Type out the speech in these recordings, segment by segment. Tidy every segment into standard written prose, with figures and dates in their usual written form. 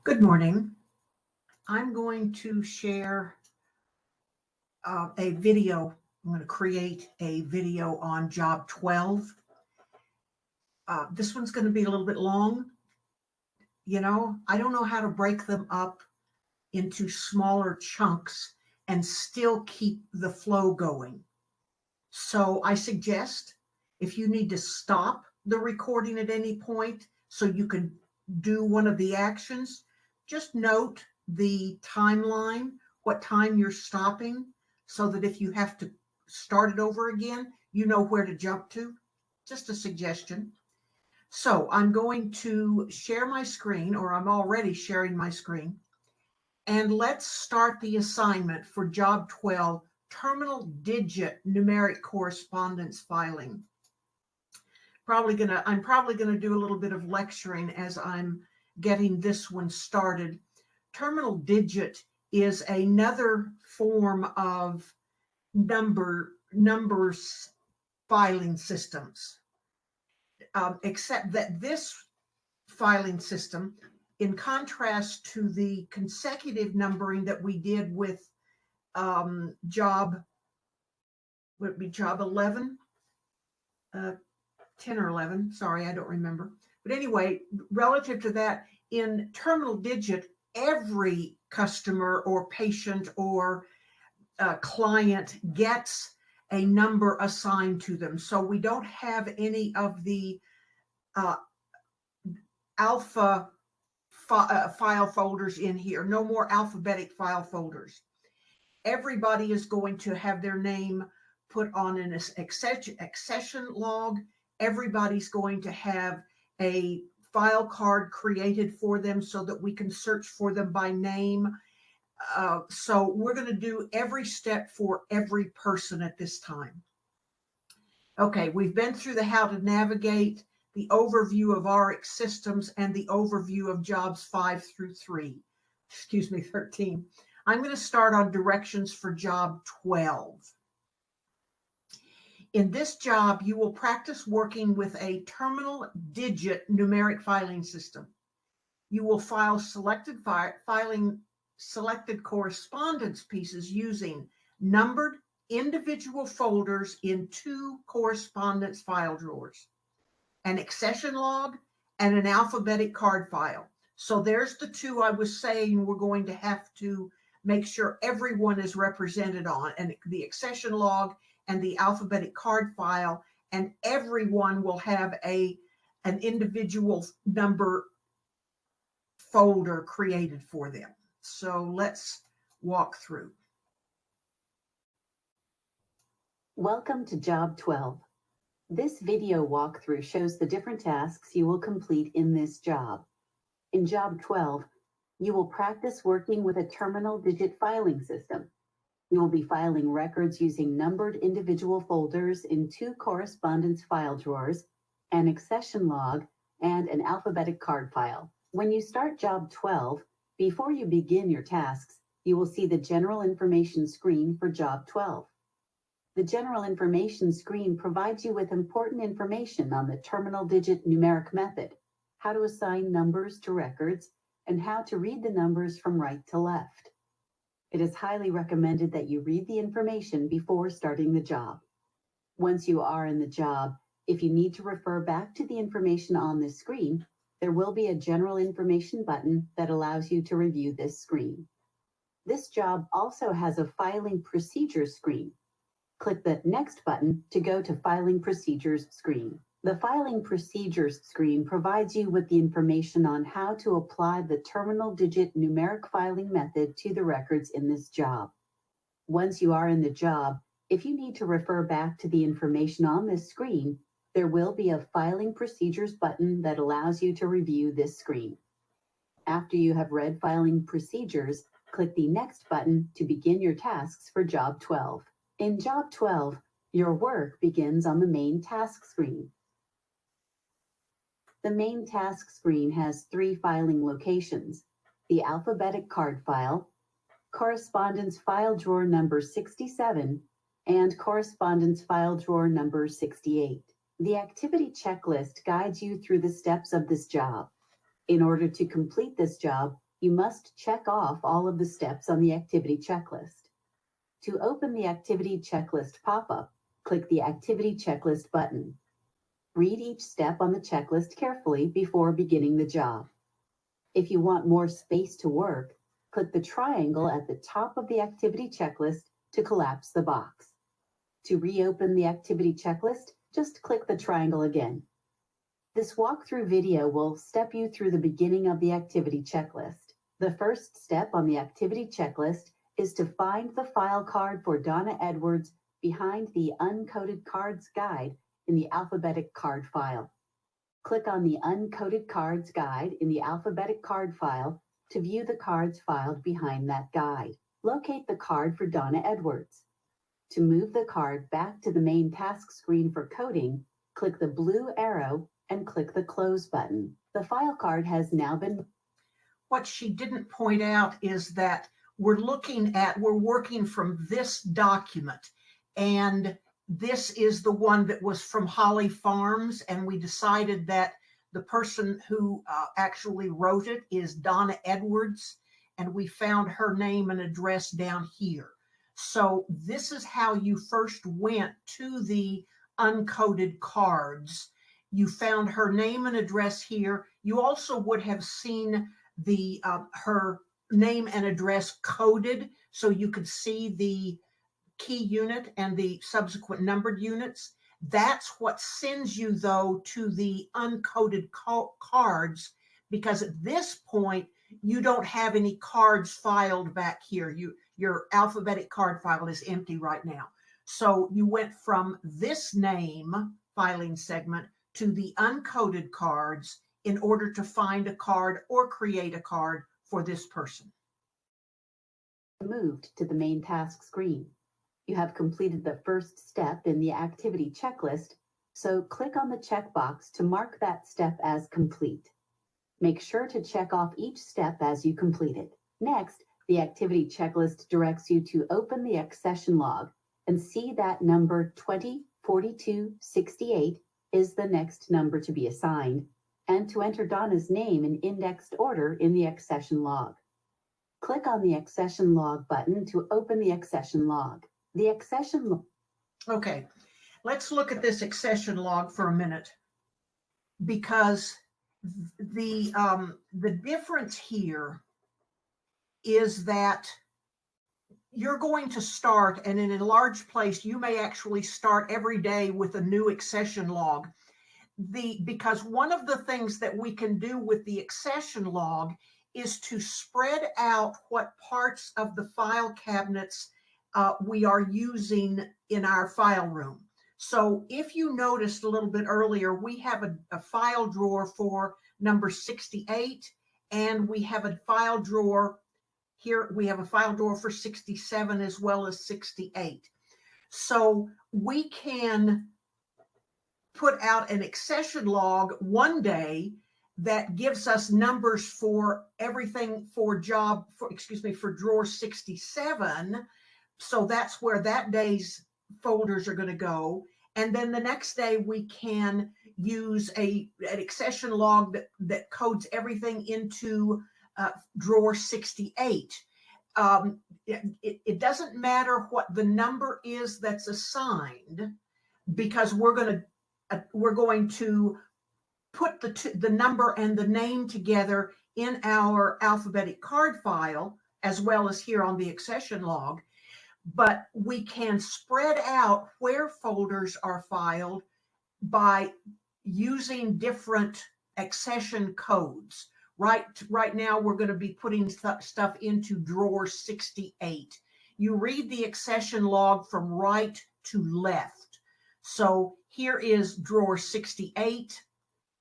Good morning. I'm going to share a video. I'm going to create a video on job 12. This one's going to be a little bit long. I don't know how to break them up into smaller chunks and still keep the flow going. So I suggest if you need to stop the recording at any point so you can do one of the actions, just note the timeline, what time you're stopping, so that if you have to start it over again, you know where to jump to. Just a suggestion. So I'm going to share my screen, or I'm already sharing my screen, and let's start the assignment for job 12, terminal digit numeric correspondence filing. I'm probably gonna do a little bit of lecturing as I'm getting this one started. Terminal digit is another form of numbers filing systems, except that this filing system, in contrast to the consecutive numbering that we did with job 11, 10 or 11, sorry, I don't remember. But anyway, relative to that, in terminal digit, every customer or patient or client gets a number assigned to them. So we don't have any of the alpha file folders in here, no more alphabetic file folders. Everybody is going to have their name put on an accession log. Everybody's going to have a file card created for them so that we can search for them by name. So we're going to do every step for every person at this time. Okay, we've been through the how to navigate, the overview of RX systems, and the overview of jobs 5 through 13. I'm going to start on directions for job 12. In this job, you will practice working with a terminal digit numeric filing system. You will file selected correspondence pieces using numbered individual folders in 2 correspondence file drawers, an accession log, and an alphabetic card file. So there's the 2 I was saying we're going to have to make sure everyone is represented on, and the accession log and the alphabetic card file, and everyone will have an individual number folder created for them. So let's walk through. Welcome to Job 12. This video walkthrough shows the different tasks you will complete in this job. In Job 12, you will practice working with a terminal digit filing system. You will be filing records using numbered individual folders in 2 correspondence file drawers, an accession log, and an alphabetic card file. When you start Job 12, before you begin your tasks, you will see the General Information screen for Job 12. The General Information screen provides you with important information on the terminal digit numeric method, how to assign numbers to records, and how to read the numbers from right to left. It is highly recommended that you read the information before starting the job. Once you are in the job, if you need to refer back to the information on this screen, there will be a General Information button that allows you to review this screen. This job also has a Filing Procedures screen. Click the Next button to go to Filing Procedures screen. The Filing Procedures screen provides you with the information on how to apply the terminal digit numeric filing method to the records in this job. Once you are in the job, if you need to refer back to the information on this screen, there will be a Filing Procedures button that allows you to review this screen. After you have read Filing Procedures, click the Next button to begin your tasks for Job 12. In Job 12, your work begins on the Main Task screen. The Main Task screen has 3 filing locations: the alphabetic card file, correspondence file drawer number 67, and correspondence file drawer number 68. The activity checklist guides you through the steps of this job. In order to complete this job, you must check off all of the steps on the activity checklist. To open the activity checklist pop-up, click the Activity Checklist button. Read each step on the checklist carefully before beginning the job. If you want more space to work, click the triangle at the top of the activity checklist to collapse the box. To reopen the activity checklist, just click the triangle again. This walkthrough video will step you through the beginning of the activity checklist. The first step on the activity checklist is to find the file card for Donna Edwards behind the Uncoded Cards Guide in the alphabetic card file. Click on the Uncoded Cards Guide in the alphabetic card file to view the cards filed behind that guide. Locate the card for Donna Edwards. To move the card back to the main task screen for coding, click the blue arrow and click the Close button. The file card has now been... What she didn't point out is that we're working from this document, and this is the one that was from Holly Farms, and we decided that the person who actually wrote it is Donna Edwards, and we found her name and address down here. So this is how you first went to the uncoded cards. You found her name and address here. You also would have seen the her name and address coded, so you could see the key unit and the subsequent numbered units. That's what sends you, though, to the uncoded cards, because at this point, you don't have any cards filed back here. Your alphabetic card file is empty right now. So you went from this name filing segment to the uncoded cards in order to find a card or create a card for this person. Moved to the main task screen. You have completed the first step in the activity checklist, so click on the checkbox to mark that step as complete. Make sure to check off each step as you complete it. Next, the activity checklist directs you to open the accession log and see that number 204268 is the next number to be assigned, and to enter Donna's name in indexed order in the accession log. Click on the accession log button to open the accession log. The accession log. Okay, let's look at this accession log for a minute, because the difference here is that you're going to start, and in a large place, you may actually start every day with a new accession log. Because one of the things that we can do with the accession log is to spread out what parts of the file cabinets we are using in our file room. So if you noticed a little bit earlier, we have a file drawer for number 68, and we have a file drawer here. We have a file drawer for 67 as well as 68. So we can put out an accession log one day that gives us numbers for everything for drawer 67. So that's where that day's folders are going to go. And then the next day we can use an accession log that codes everything into drawer 68. It doesn't matter what the number is that's assigned, because we're going to put the number and the name together in our alphabetic card file, as well as here on the accession log. But we can spread out where folders are filed by using different accession codes. Right now, we're going to be putting stuff into drawer 68. You read the accession log from right to left. So here is drawer 68,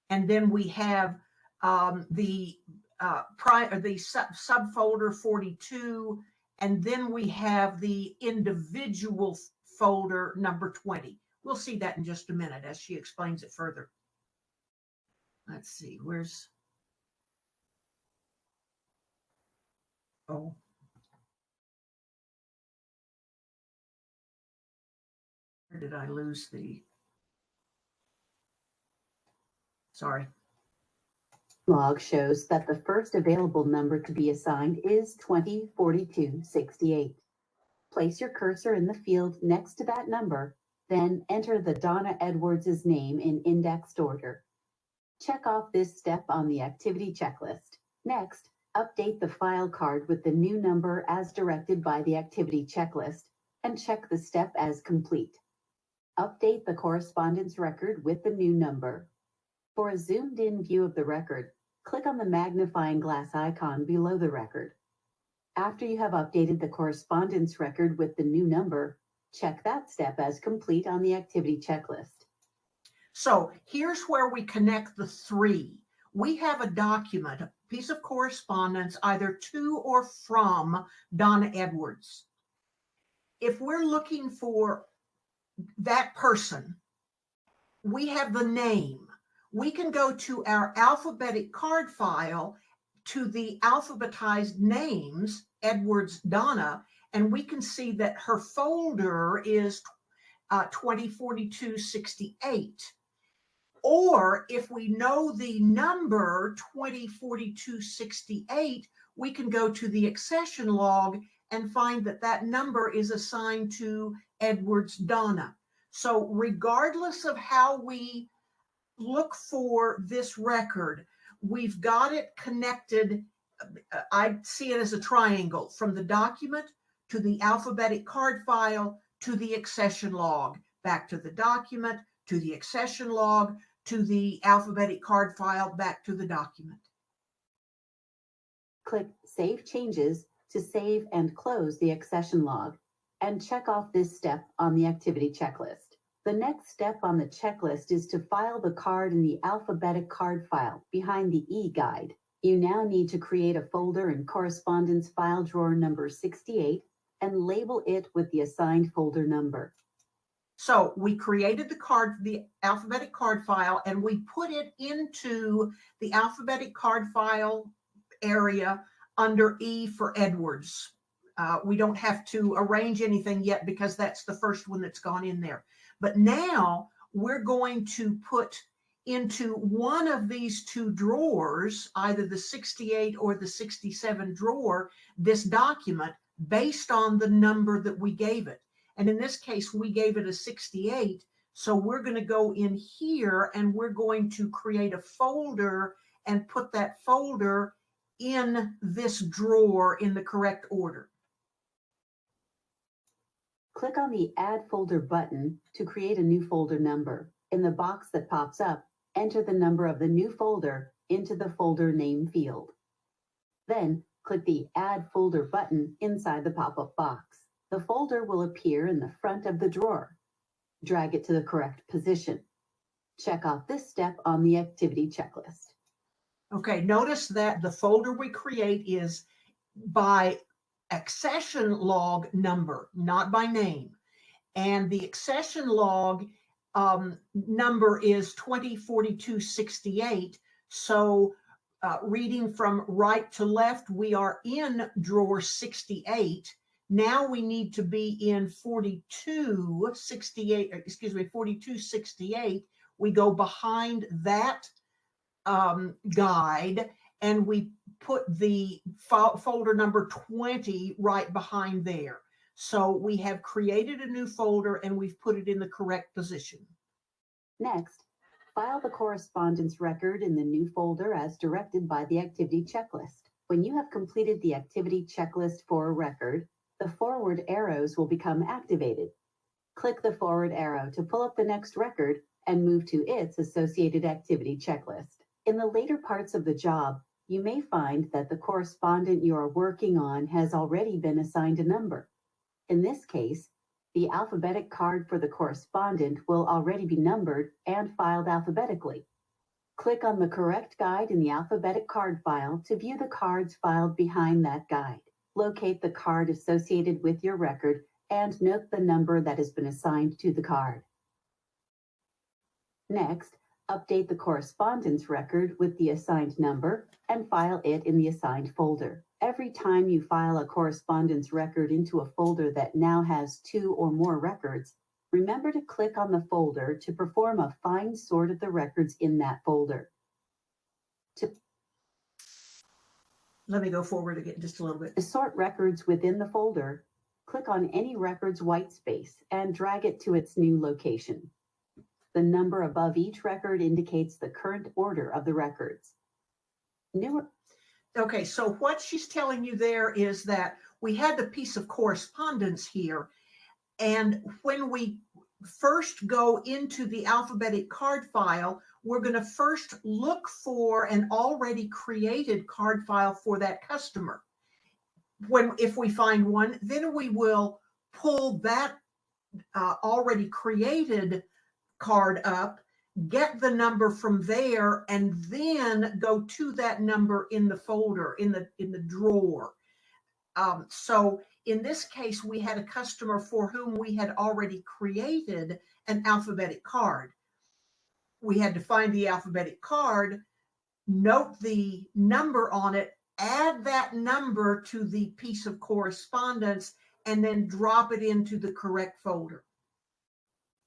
and then we have the subfolder 42, and then we have the individual folder number 20. We'll see that in just a minute as she explains it further. Let's see, where did I lose sorry. Log shows that the first available number to be assigned is 204268. Place your cursor in the field next to that number, then enter the Donna Edwards' name in indexed order. Check off this step on the activity checklist. Next, update the file card with the new number as directed by the activity checklist and check the step as complete. Update the correspondence record with the new number. For a zoomed-in view of the record, click on the magnifying glass icon below the record. After you have updated the correspondence record with the new number, check that step as complete on the activity checklist. So here's where we connect the three. We have a document, a piece of correspondence, either to or from Donna Edwards. If we're looking for that person, we have the name. We can go to our alphabetic card file to the alphabetized names, Edwards Donna, and we can see that her folder is 204268. Or if we know the number 204268, we can go to the accession log and find that that number is assigned to Edwards Donna. So regardless of how we look for this record, we've got it connected. I see it as a triangle from the document to the alphabetic card file to the accession log, back to the document, to the accession log, to the alphabetic card file, back to the document. Click Save Changes to save and close the accession log, and check off this step on the activity checklist. The next step on the checklist is to file the card in the alphabetic card file behind the E-guide. You now need to create a folder in correspondence file drawer number 68 and label it with the assigned folder number. So we created the alphabetic card file, and we put it into the alphabetic card file area under E for Edwards. We don't have to arrange anything yet because that's the first one that's gone in there. But now we're going to put into one of these two drawers, either the 68 or the 67 drawer, this document based on the number that we gave it. And in this case, we gave it a 68. So we're going to go in here and we're going to create a folder and put that folder in this drawer in the correct order. Click on the Add Folder button to create a new folder number. In the box that pops up, enter the number of the new folder into the folder name field. Then, click the Add Folder button inside the pop-up box. The folder will appear in the front of the drawer. Drag it to the correct position. Check off this step on the activity checklist. Okay, notice that the folder we create is by accession log number, not by name. And the accession log number is 204268. So reading from right to left, we are in drawer 68. Now we need to be in 4268. We go behind that guide and we put the folder number 20 right behind there. So we have created a new folder and we've put it in the correct position. Next, file the correspondence record in the new folder as directed by the activity checklist. When you have completed the activity checklist for a record, the forward arrows will become activated. Click the forward arrow to pull up the next record and move to its associated activity checklist. In the later parts of the job, you may find that the correspondent you are working on has already been assigned a number. In this case, the alphabetic card for the correspondent will already be numbered and filed alphabetically. Click on the correct guide in the alphabetic card file to view the cards filed behind that guide. Locate the card associated with your record and note the number that has been assigned to the card. Next, update the correspondence record with the assigned number and file it in the assigned folder. Every time you file a correspondence record into a folder that now has 2 or more records, remember to click on the folder to perform a fine sort of the records in that folder. Let me go forward again just a little bit. To sort records within the folder, click on any record's white space and drag it to its new location. The number above each record indicates the current order of the records. Okay, so what she's telling you there is that we had the piece of correspondence here, and when we first go into the alphabetic card file, we're going to first look for an already created card file for that customer. If we find one, then we will pull that already created card up, get the number from there, and then go to that number in the folder, in the drawer. So in this case, we had a customer for whom we had already created an alphabetic card. We had to find the alphabetic card, note the number on it, add that number to the piece of correspondence, and then drop it into the correct folder.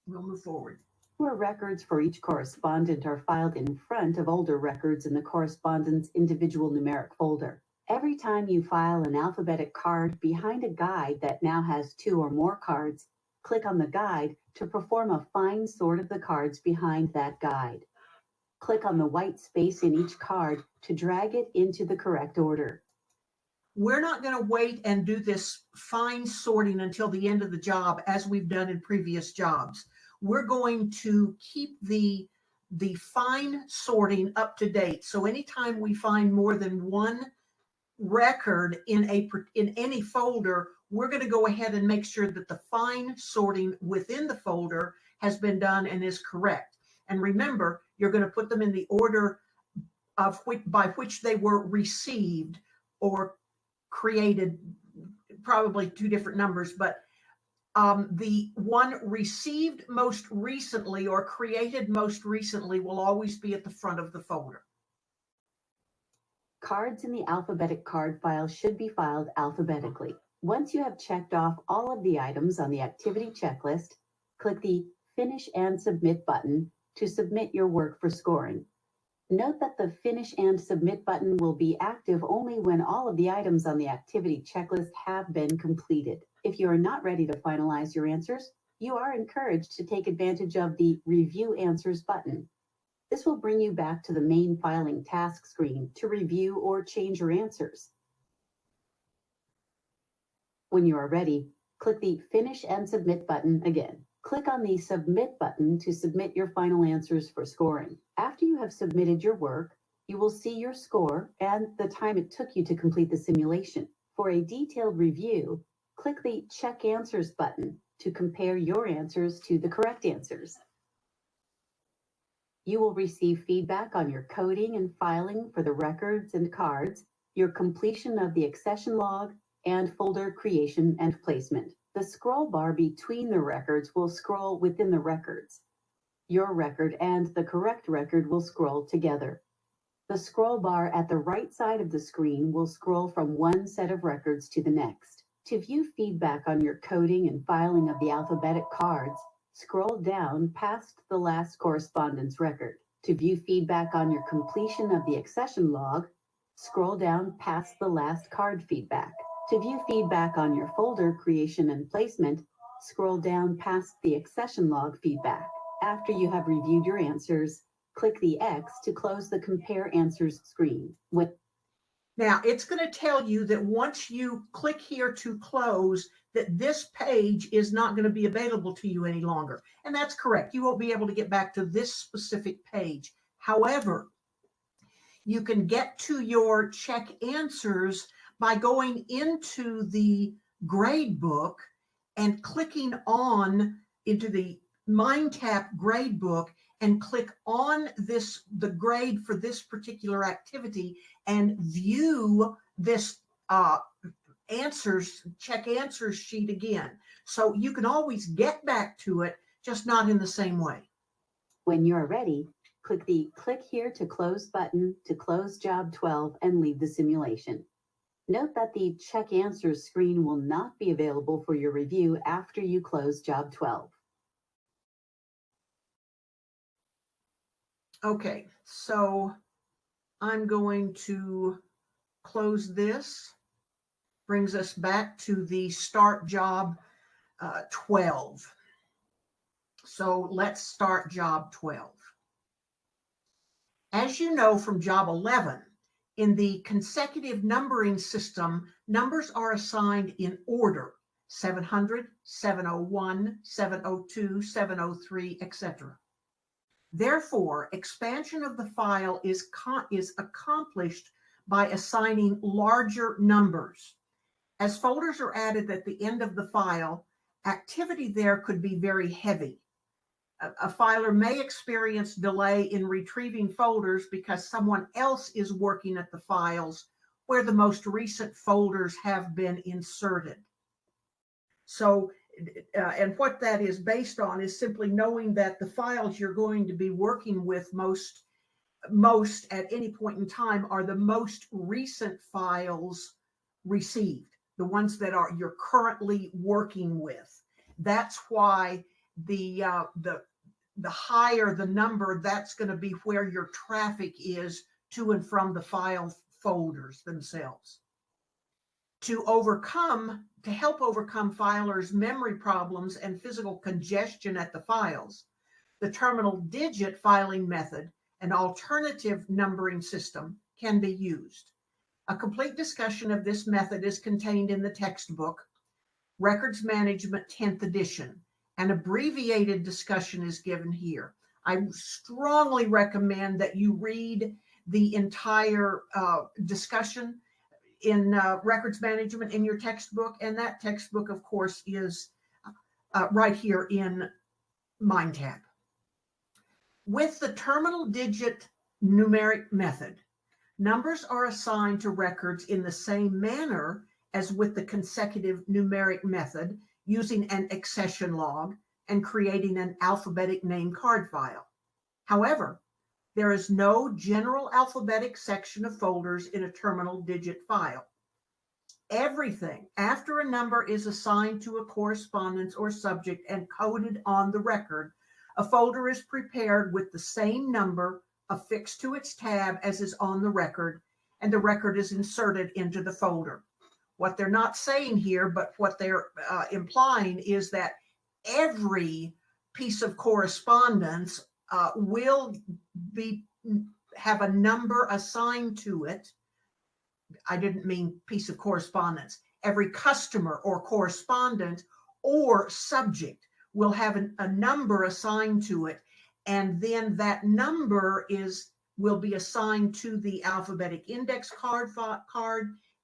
We'll move forward. Newer records for each correspondent are filed in front of older records in the correspondent's individual numeric folder. Every time you file an alphabetic card behind a guide that now has 2 or more cards, click on the guide to perform a fine sort of the cards behind that guide. Click on the white space in each card to drag it into the correct order. We're not going to wait and do this fine sorting until the end of the job as we've done in previous jobs. We're going to keep the fine sorting up to date. So anytime we find more than one record in any folder, we're going to go ahead and make sure that the fine sorting within the folder has been done and is correct. And remember, you're going to put them in the order of by which they were received or created, probably 2 different numbers, but the one received most recently or created most recently will always be at the front of the folder. Cards in the alphabetic card file should be filed alphabetically. Once you have checked off all of the items on the activity checklist, click the Finish and Submit button to submit your work for scoring. Note that the Finish and Submit button will be active only when all of the items on the activity checklist have been completed. If you are not ready to finalize your answers, you are encouraged to take advantage of the Review Answers button. This will bring you back to the main filing task screen to review or change your answers. When you are ready, click the Finish and Submit button again. Click on the Submit button to submit your final answers for scoring. After you have submitted your work, you will see your score and the time it took you to complete the simulation. For a detailed review, click the Check Answers button to compare your answers to the correct answers. You will receive feedback on your coding and filing for the records and cards, your completion of the accession log, and folder creation and placement. The scroll bar between the records will scroll within the records. Your record and the correct record will scroll together. The scroll bar at the right side of the screen will scroll from one set of records to the next. To view feedback on your coding and filing of the alphabetic cards, scroll down past the last correspondence record. To view feedback on your completion of the accession log, scroll down past the last card feedback. To view feedback on your folder creation and placement, scroll down past the accession log feedback. After you have reviewed your answers, click the X to close the Compare Answers screen. Now, it's going to tell you that once you click here to close, that this page is not going to be available to you any longer. And that's correct. You won't be able to get back to this specific page. However, you can get to your check answers by going into the grade book and clicking on into the MindTap grade book and click on the grade for this particular activity and view this check answers sheet again. So you can always get back to it, just not in the same way. When you're ready, click the Click Here to Close button to close Job 12 and leave the simulation. Note that the Check Answers screen will not be available for your review after you close Job 12. Okay, so I'm going to close this. Brings us back to the start job 12. So let's start job 12. As you know from job 11, in the consecutive numbering system, numbers are assigned in order: 700, 701, 702, 703, etc. Therefore, expansion of the file is accomplished by assigning larger numbers. As folders are added at the end of the file, activity there could be very heavy. A filer may experience delay in retrieving folders because someone else is working at the files where the most recent folders have been inserted. So, and what that is based on is simply knowing that the files you're going to be working with most at any point in time are the most recent files received, the ones that you're currently working with. That's why the higher the number, that's going to be where your traffic is to and from the file folders themselves. To help overcome filers' memory problems and physical congestion at the files, the terminal digit filing method, an alternative numbering system, can be used. A complete discussion of this method is contained in the textbook, Records Management 10th edition. An abbreviated discussion is given here. I strongly recommend that you read the entire discussion in Records Management in your textbook, and that textbook, of course, is right here in MindTap. With the terminal digit numeric method, numbers are assigned to records in the same manner as with the consecutive numeric method, using an accession log and creating an alphabetic name card file. However, there is no general alphabetic section of folders in a terminal digit file. Everything after a number is assigned to a correspondence or subject and coded on the record, a folder is prepared with the same number affixed to its tab as is on the record, and the record is inserted into the folder. What they're not saying here, but what they're implying is that every piece of correspondence will have a number assigned to it. I didn't mean piece of correspondence. Every customer or correspondent or subject will have a number assigned to it, and then that number will be assigned to the alphabetic index card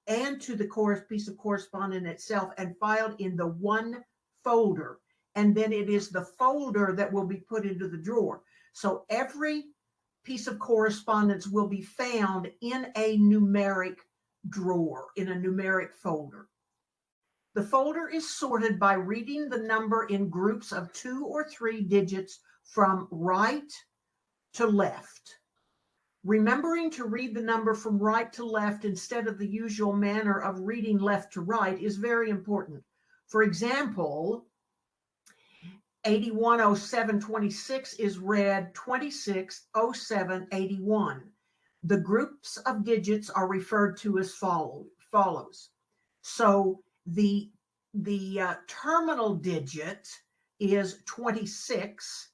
and to the piece of correspondence itself and filed in the one folder. And then it is the folder that will be put into the drawer. So every piece of correspondence will be found in a numeric drawer, in a numeric folder. The folder is sorted by reading the number in groups of 2 or 3 digits from right to left. Remembering to read the number from right to left instead of the usual manner of reading left to right is very important. For example, 810726 is read 260781. The groups of digits are referred to as follows. So the terminal digit is 26,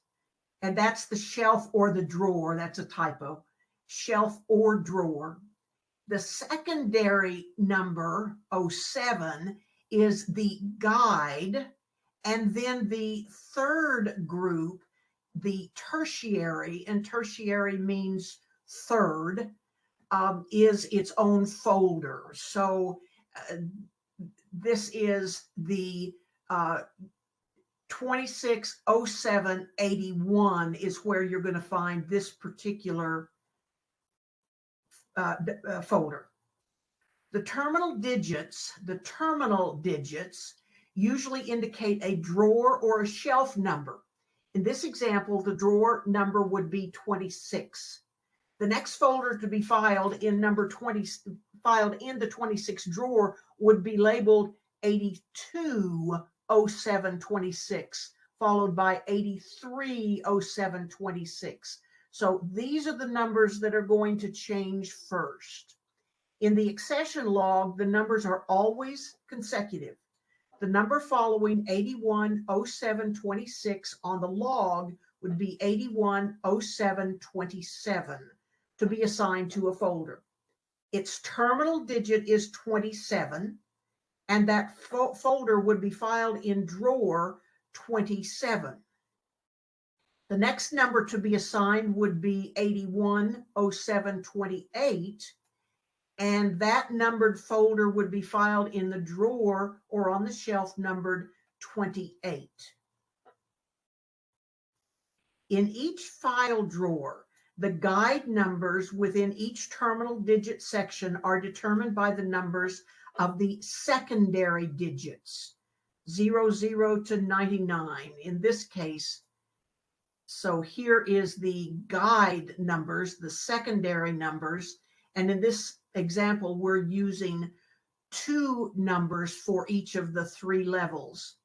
and that's the shelf or the drawer. That's a typo. Shelf or drawer. The secondary number, 07, is the guide. And then the third group, the tertiary, and tertiary means third, is its own folder. So this is the 260781 is where you're going to find this particular folder. The terminal digits usually indicate a drawer or a shelf number. In this example, the drawer number would be 26. The next folder to be filed in the 26 drawer would be labeled 820726, followed by 830726. So these are the numbers that are going to change first. In the accession log, the numbers are always consecutive. The number following 810726 on the log would be 810727 to be assigned to a folder. Its terminal digit is 27, and that folder would be filed in drawer 27. The next number to be assigned would be 810728, and that numbered folder would be filed in the drawer or on the shelf numbered 28. In each file drawer, the guide numbers within each terminal digit section are determined by the numbers of the secondary digits, 00 to 99 in this case. So here is the guide numbers, the secondary numbers, and in this example, we're using 2 numbers for each of the 3 levels.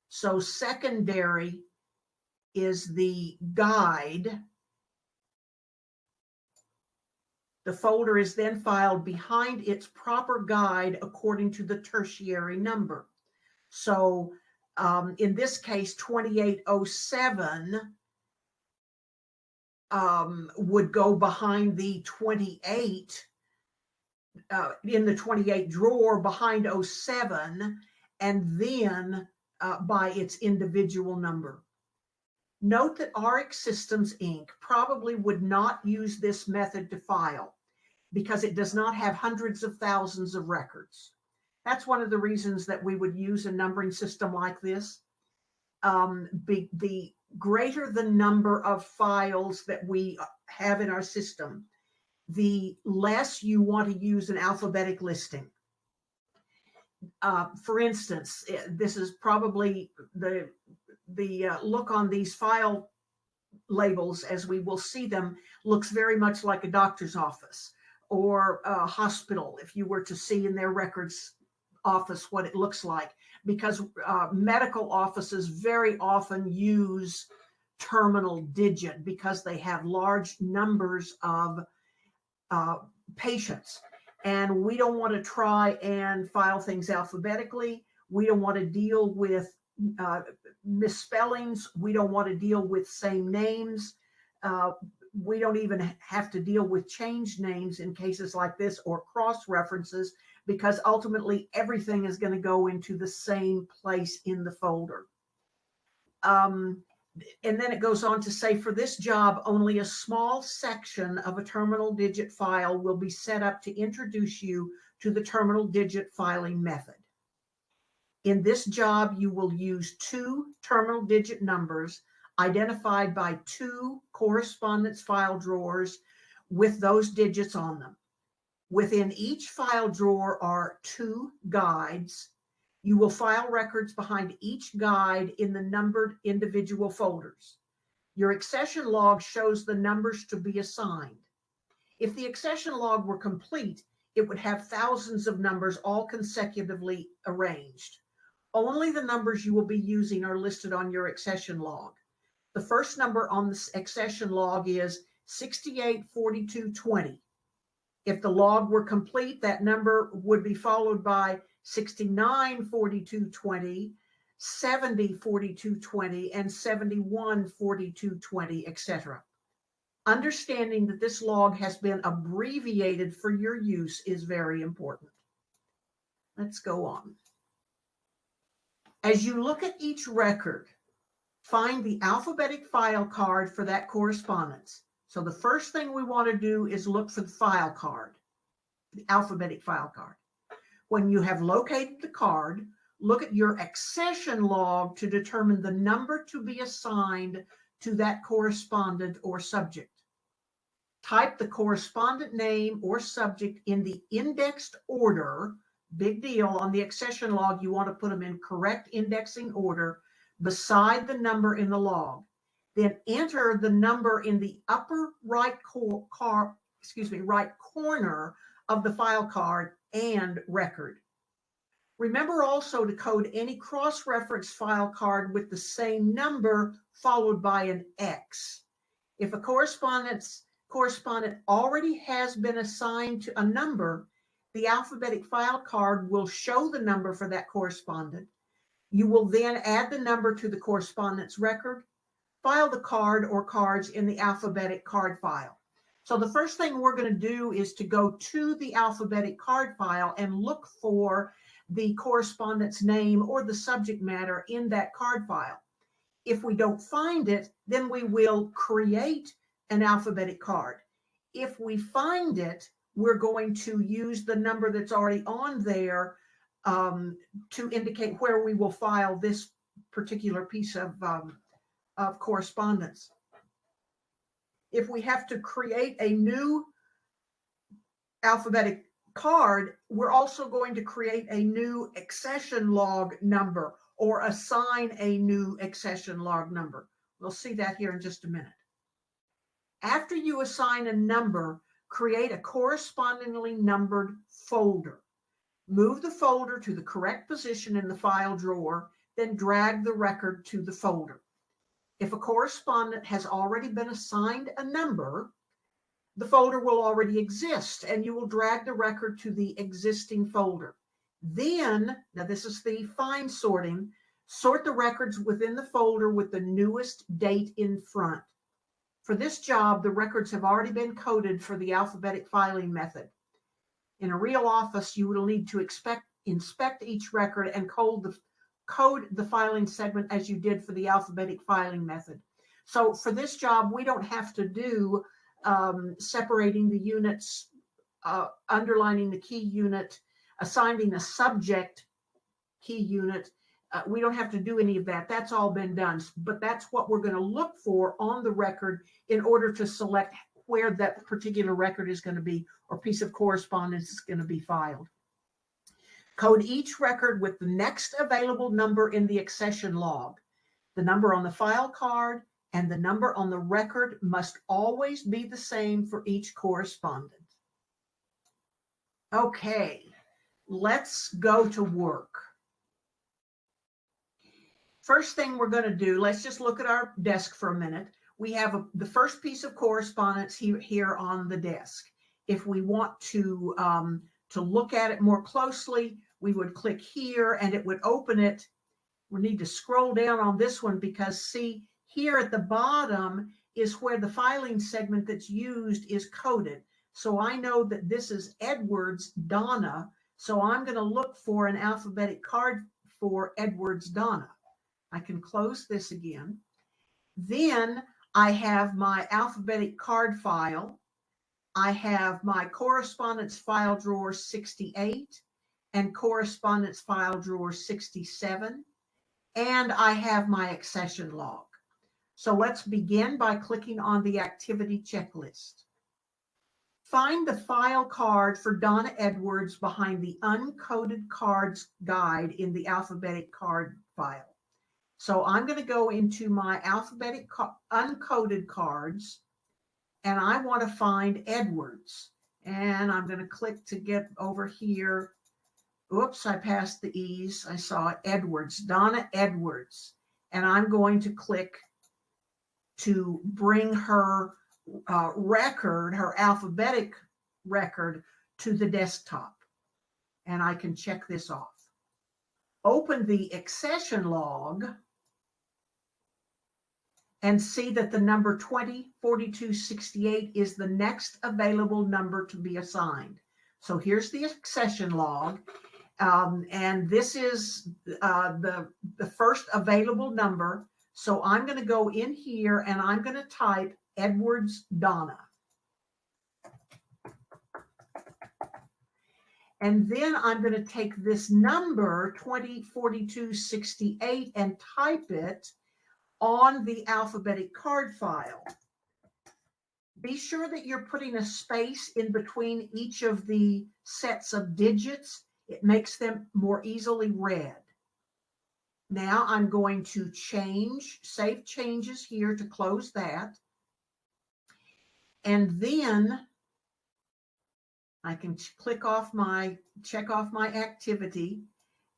So secondary is the guide. The folder is then filed behind its proper guide according to the tertiary number. So in this case, 2807 would go behind the 28, in the 28 drawer behind 07, and then by its individual number. Note that RX Systems Inc. probably would not use this method to file because it does not have hundreds of thousands of records. That's one of the reasons that we would use a numbering system like this. The greater the number of files that we have in our system, the less you want to use an alphabetic listing. For instance, this is probably the look on these file labels as we will see them looks very much like a doctor's office or a hospital, if you were to see in their records office what it looks like, because medical offices very often use terminal digit because they have large numbers of patients. And we don't want to try and file things alphabetically. We don't want to deal with misspellings. We don't want to deal with same names. We don't even have to deal with changed names in cases like this or cross references, because ultimately everything is going to go into the same place in the folder. And then it goes on to say, for this job, only a small section of a terminal digit file will be set up to introduce you to the terminal digit filing method. In this job, you will use 2 terminal digit numbers identified by 2 correspondence file drawers with those digits on them. Within each file drawer are 2 guides. You will file records behind each guide in the numbered individual folders. Your accession log shows the numbers to be assigned. If the accession log were complete, it would have thousands of numbers all consecutively arranged. Only the numbers you will be using are listed on your accession log. The first number on the accession log is 684220. If the log were complete, that number would be followed by 694220, 704220, and 714220, etc. Understanding that this log has been abbreviated for your use is very important. Let's go on. As you look at each record, find the alphabetic file card for that correspondence. So the first thing we want to do is look for the file card, the alphabetic file card. When you have located the card, look at your accession log to determine the number to be assigned to that correspondent or subject. Type the correspondent name or subject in the indexed order. Big deal. On the accession log, you want to put them in correct indexing order beside the number in the log. Then enter the number in the upper right corner of the file card and record. Remember also to code any cross-reference file card with the same number followed by an X. If a correspondent already has been assigned to a number, The alphabetic file card will show the number for that correspondent. You will then add the number to the correspondence record, file the card or cards in the alphabetic card file. So the first thing we're going to do is to go to the alphabetic card file and look for the correspondent's name or the subject matter in that card file. If we don't find it, then we will create an alphabetic card. If we find it, we're going to use the number that's already on there to indicate where we will file this particular piece of correspondence. If we have to create a new alphabetic card, we're also going to create a new accession log number or assign a new accession log number. We'll see that here in just a minute. After you assign a number, create a correspondingly numbered folder. Move the folder to the correct position in the file drawer, then drag the record to the folder. If a correspondent has already been assigned a number, the folder will already exist, and you will drag the record to the existing folder. Then, now this is the fine sorting, sort the records within the folder with the newest date in front. For this job, the records have already been coded for the alphabetic filing method. In a real office, you will need to inspect each record and code the filing segment as you did for the alphabetic filing method. So for this job, we don't have to do separating the units, underlining the key unit, assigning a subject key unit. We don't have to do any of that. That's all been done. But that's what we're going to look for on the record in order to select where that particular record is going to be or piece of correspondence is going to be filed. Code each record with the next available number in the accession log. The number on the file card and the number on the record must always be the same for each correspondent. Okay, let's go to work. First thing we're going to do, let's just look at our desk for a minute. We have the first piece of correspondence here on the desk. If we want to look at it more closely, we would click here and it would open it. We need to scroll down on this one because see, here at the bottom is where the filing segment that's used is coded. So I know that this is Edwards Donna. So I'm going to look for an alphabetic card for Edwards Donna. I can close this again. Then I have my alphabetic card file. I have my correspondence file drawer 68 and correspondence file drawer 67. And I have my accession log. So let's begin by clicking on the activity checklist. Find the file card for Donna Edwards behind the uncoded cards guide in the alphabetic card file. So I'm going to go into my alphabetic uncoded cards and I want to find Edwards. And I'm going to click to get over here. Oops, I passed the E's. I saw Edwards, Donna Edwards. And I'm going to click to bring her record, her alphabetic record, to the desktop. And I can check this off. Open the accession log and see that the number 204268 is the next available number to be assigned. So here's the accession log. And this is the first available number. So I'm going to go in here and I'm going to type Edwards Donna. And then I'm going to take this number 204268 and type it on the alphabetic card file. Be sure that you're putting a space in between each of the sets of digits. It makes them more easily read. Now I'm going to save changes here to close that. And then I can check off my activity.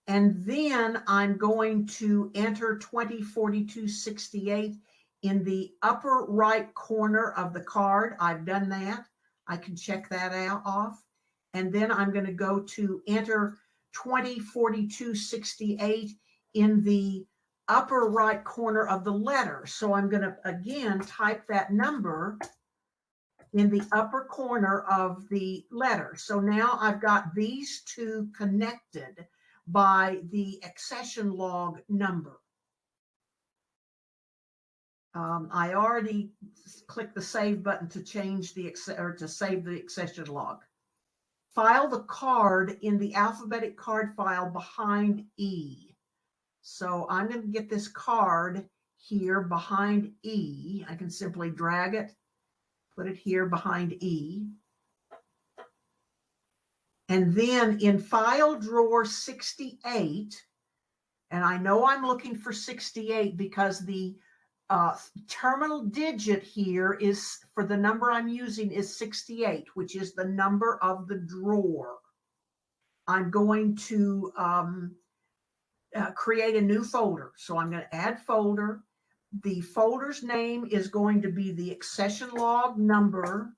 And then I'm going to enter 204268 in the upper right corner of the card. I've done that. I can check that off. And then I'm going to go to enter 204268 in the upper right corner of the letter. So I'm going to again type that number in the upper corner of the letter. So now I've got these two connected by the accession log number. I already clicked the save button to change the to save the accession log. File the card in the alphabetic card file behind E. So I'm going to get this card here behind E. I can simply drag it, put it here behind E. And then in file drawer 68, and I know I'm looking for 68 because the terminal digit here is, for the number I'm using, is 68, which is the number of the drawer. I'm going to create a new folder. So I'm going to add folder. The folder's name is going to be the accession log number.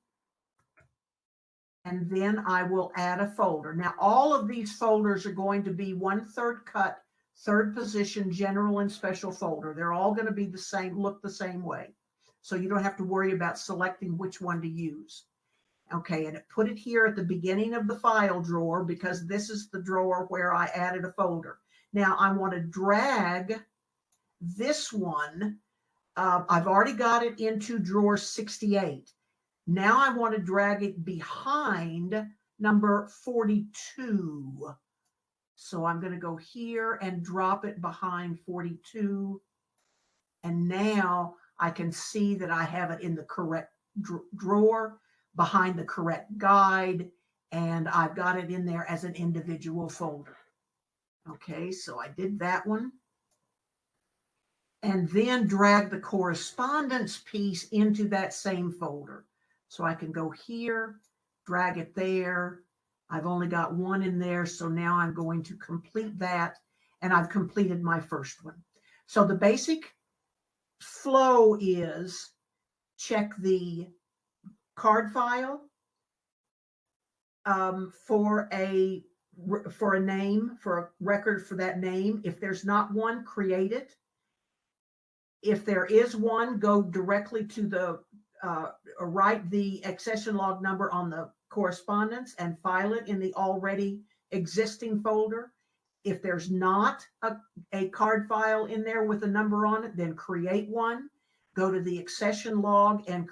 And then I will add a folder. Now, all of these folders are going to be 1/3 cut, 3rd position, general and special folder. They're all going to be the same, look the same way. So you don't have to worry about selecting which one to use. Okay, and put it here at the beginning of the file drawer because this is the drawer where I added a folder. Now I want to drag this one. I've already got it into drawer 68. Now I want to drag it behind number 42. So I'm going to go here and drop it behind 42. And now I can see that I have it in the correct drawer behind the correct guide. And I've got it in there as an individual folder. Okay, so I did that one. And then drag the correspondence piece into that same folder. So I can go here, drag it there. I've only got one in there, so now I'm going to complete that, and I've completed my first one. So the basic flow is check the card file for a name, for a record for that name. If there's not one, create it. If there is one, go directly to the write the accession log number on the correspondence and file it in the already existing folder. If there's not a card file in there with a number on it, then create one. Go to the accession log and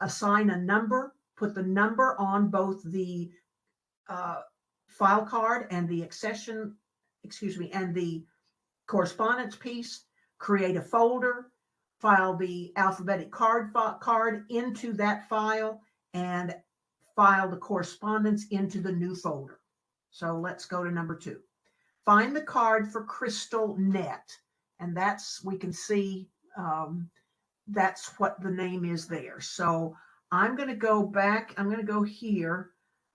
assign a number. Put the number on both the file card and the accession, and the correspondence piece. Create a folder, file the alphabetic card into that file, and file the correspondence into the new folder. So let's go to number 2. Find the card for Crystal Net. And that's, we can see that's what the name is there. So I'm going to go back. I'm going to go here.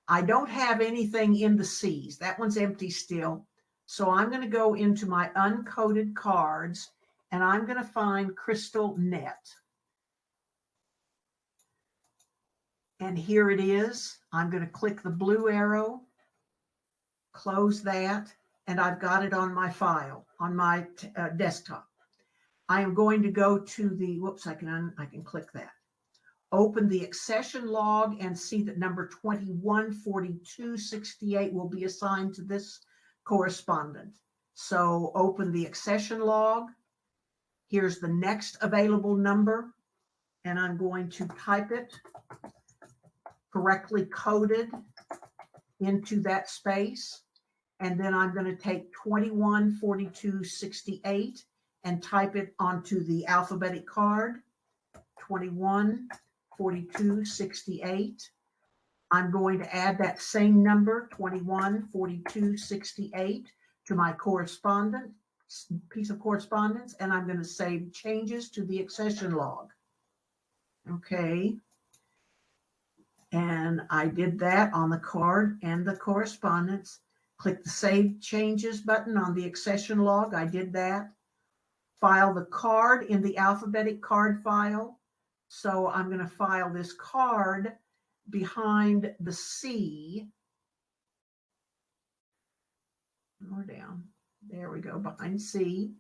I don't have anything in the C's. That one's empty still. So I'm going to go into my uncoded cards, and I'm going to find Crystal Net. And here it is. I'm going to click the blue arrow, close that, and I've got it on my file, on my desktop. I am going to go to the, whoops, I can click that. Open the accession log and see that number 214268 will be assigned to this correspondent. So open the accession log. Here's the next available number, and I'm going to type it correctly coded into that space. And then I'm going to take 214268 and type it onto the alphabetic card, 214268. I'm going to add that same number, 214268, to my piece of correspondence, and I'm going to save changes to the accession log. Okay. And I did that on the card and the correspondence. Click the Save Changes button on the accession log. I did that. File the card in the alphabetic card file. So I'm going to file this card behind the C. More down. There we go, behind C.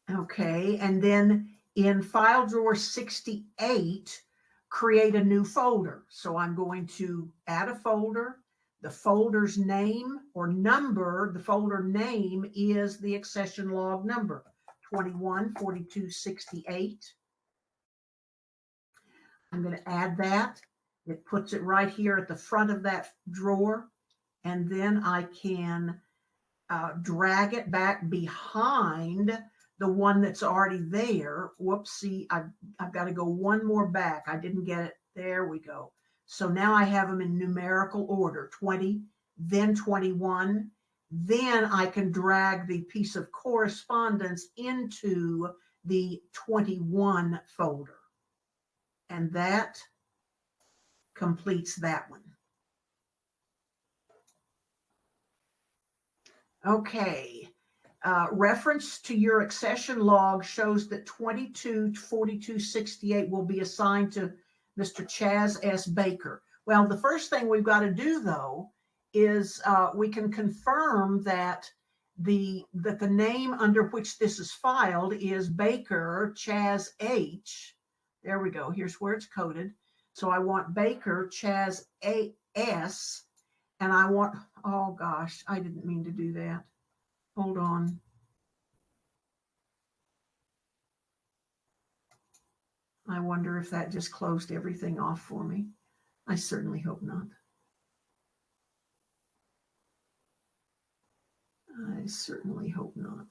Okay, and then in file drawer 68, create a new folder. So I'm going to add a folder. The folder's name or number, the folder name is the accession log number, 214268. I'm going to add that. It puts it right here at the front of that drawer. And then I can drag it back behind the one that's already there. Whoopsie, I've got to go one more back. I didn't get it. There we go. So now I have them in numerical order, 20, then 21. Then I can drag the piece of correspondence into the 21 folder. And that completes that one. Okay. Reference to your accession log shows that 224268 will be assigned to Mr. Chaz S. Baker. Well, the first thing we've got to do, though, is we can confirm that the name under which this is filed is Baker Chaz H. There we go. Here's where it's coded. So I want Baker Chaz A.S. And I want, oh gosh, I didn't mean to do that. Hold on. I wonder if that just closed everything off for me. I certainly hope not. I certainly hope not.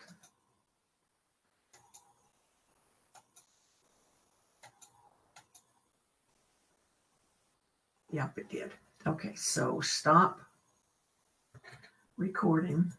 Yep, it did. Okay, so stop recording.